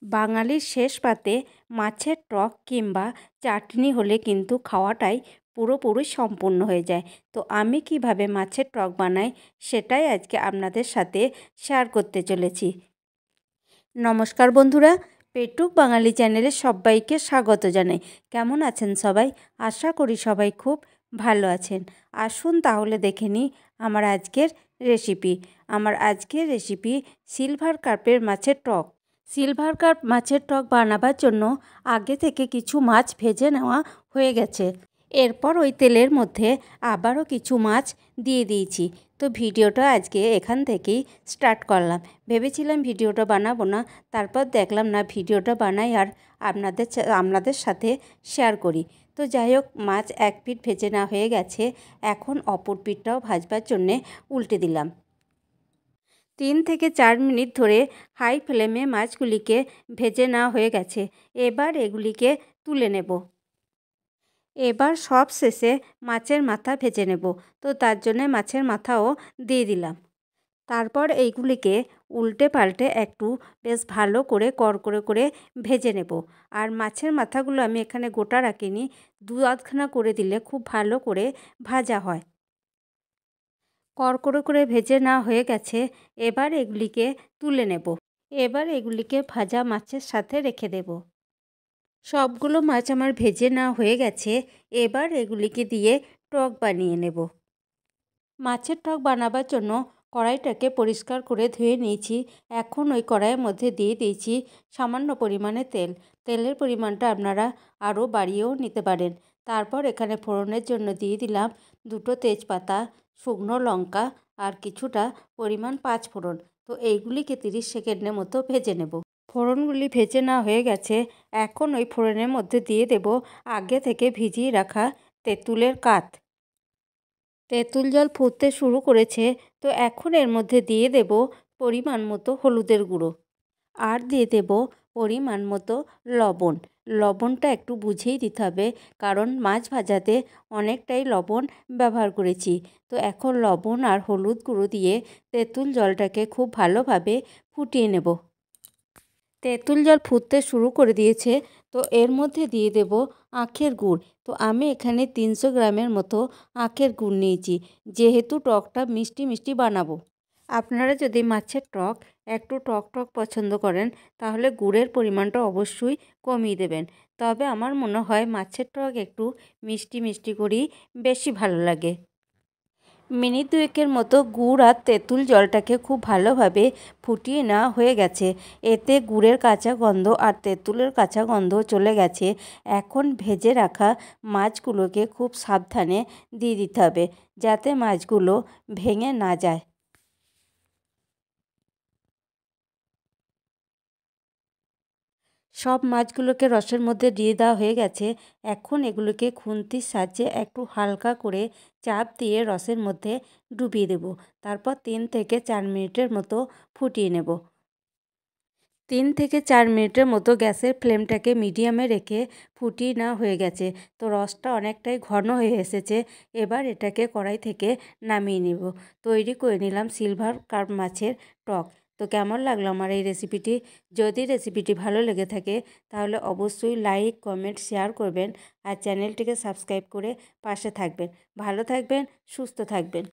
বাঙালির শেষ পাতে মাছের টক কিংবা চাটনি হলে কিন্তু খাওয়াটাই পুরোপুরি সম্পূর্ণ হয়ে যায়। তো আমি কিভাবে মাছের টক বানাই সেটাই আজকে আপনাদের সাথে শেয়ার করতে চলেছি। নমস্কার বন্ধুরা, পেটুক বাঙালি চ্যানেলে সবাইকে স্বাগত জানাই। কেমন আছেন সবাই? আশা করি সবাই খুব ভালো আছেন। আসুন তাহলে দেখে নিই আমার আজকের রেসিপি। আমার আজকের রেসিপি সিলভার কার্পের মাছের টক। সিলভার কার্প মাছের টক বানাবার জন্য আগে থেকে কিছু মাছ ভেজে নেওয়া হয়ে গেছে। এরপর ওই তেলের মধ্যে আবারও কিছু মাছ দিয়ে দিয়েছি। তো ভিডিওটা আজকে এখান থেকেই স্টার্ট করলাম। ভেবেছিলাম ভিডিওটা বানাবো না, তারপর দেখলাম না, ভিডিওটা বানাই আর আপনাদের সাথে শেয়ার করি। তো যাই হোক, মাছ এক পিঠ ভেজে নেওয়া হয়ে গেছে। এখন অপর পিঠটাও ভাজবার জন্যে উল্টে দিলাম। 3 থেকে 4 মিনিট ধরে হাই ফ্লেমে মাছগুলিকে ভেজে নেওয়া হয়ে গেছে। এবার এগুলিকে তুলে নেব। এবার সব শেষে মাছের মাথা ভেজে নেব। তো তার জন্যে মাছের মাথাও দিয়ে দিলাম। তারপর এইগুলিকে উল্টে পাল্টে একটু বেশ ভালো করে কড়কড়ে করে ভেজে নেব। আর মাছের মাথাগুলো আমি এখানে গোটা রাখিনি, দু আধখানা করে দিলে খুব ভালো করে ভাজা হয়। কড়কড়ে করে ভেজে নেওয়া হয়ে গেছে। এবার এগুলিকে তুলে নেব। এবার এগুলিকে ভাজা মাছের সাথে রেখে দেব। সবগুলো মাছ আমার ভেজে নেওয়া হয়ে গেছে। এবার এগুলিকে দিয়ে টক বানিয়ে নেব। মাছের টক বানাবার জন্য কড়াইটাকে পরিষ্কার করে ধুয়ে নিয়েছি। এখন ওই কড়াইয়ের মধ্যে দিয়ে দিয়েছি সামান্য পরিমাণে তেল। তেলের পরিমাণটা আপনারা আরও বাড়িয়েও নিতে পারেন। তারপর এখানে ফোড়নের জন্য দিয়ে দিলাম 2টো তেজপাতা, শুকনো লঙ্কা আর কিছুটা পরিমাণ 5 ফোড়ন। তো এইগুলিকে 30 সেকেন্ডের মতো ভেজে নেব। ফোড়নগুলি ভেজে নেওয়া হয়ে গেছে। এখন ওই ফোড়নের মধ্যে দিয়ে দেব আগে থেকে ভিজিয়ে রাখা তেঁতুলের কাত। তেঁতুল জল ফুটতে শুরু করেছে। তো এখন এর মধ্যে দিয়ে দেব পরিমাণ মতো হলুদের গুঁড়ো আর দিয়ে দেব পরিমাণ মতো লবণ। লবণটা একটু বুঝেই দিতে হবে, কারণ মাছ ভাজাতে অনেকটাই লবণ ব্যবহার করেছি। তো এখন লবণ আর হলুদ গুঁড়ো দিয়ে তেঁতুল জলটাকে খুব ভালোভাবে ফুটিয়ে নেব। তেঁতুল জল ফুটতে শুরু করে দিয়েছে। তো এর মধ্যে দিয়ে দেব আখের গুড়। তো আমি এখানে 300 গ্রামের মতো আখের গুড় নিয়েছি, যেহেতু টকটা মিষ্টি মিষ্টি বানাবো। আপনারা যদি মাছের টক একটু টক টক পছন্দ করেন তাহলে গুড়ের পরিমাণটা অবশ্যই কমিয়ে দেবেন। তবে আমার মনে হয় মাছের টক একটু মিষ্টি মিষ্টি করেই বেশি ভালো লাগে। মিনিট 2 মতো গুড় আর তেঁতুল জলটাকে খুব ভালোভাবে ফুটিয়ে নেওয়া হয়ে গেছে। এতে গুড়ের কাঁচা গন্ধ আর তেঁতুলের কাঁচা গন্ধ চলে গেছে। এখন ভেজে রাখা মাছগুলোকে খুব সাবধানে দিয়ে দিতে হবে, যাতে মাছগুলো ভেঙে না যায়। সব মাছগুলোকে রসের মধ্যে দিয়ে দেওয়া হয়ে গেছে। এখন এগুলোকে খুন্তির সাহায্যে একটু হালকা করে চাপ দিয়ে রসের মধ্যে ডুবিয়ে দেব। তারপর 3 থেকে 4 মিনিটের মতো ফুটিয়ে নেব। 3 থেকে 4 মিনিটের মতো গ্যাসের ফ্লেমটাকে মিডিয়ামে রেখে ফুটিয়ে নেওয়া হয়ে গেছে। তো রসটা অনেকটাই ঘন হয়ে এসেছে। এবার এটাকে কড়াই থেকে নামিয়ে নেব। তৈরি করে নিলাম সিলভার কার্প মাছের টক। তো কেমন লাগলো আমার এই রেসিপিটি? যদি রেসিপিটি ভালো লেগে থাকে তাহলে অবশ্যই লাইক, কমেন্ট, শেয়ার করবেন আর চ্যানেলটিকে সাবস্ক্রাইব করে পাশে থাকবেন। ভালো থাকবেন, সুস্থ থাকবেন।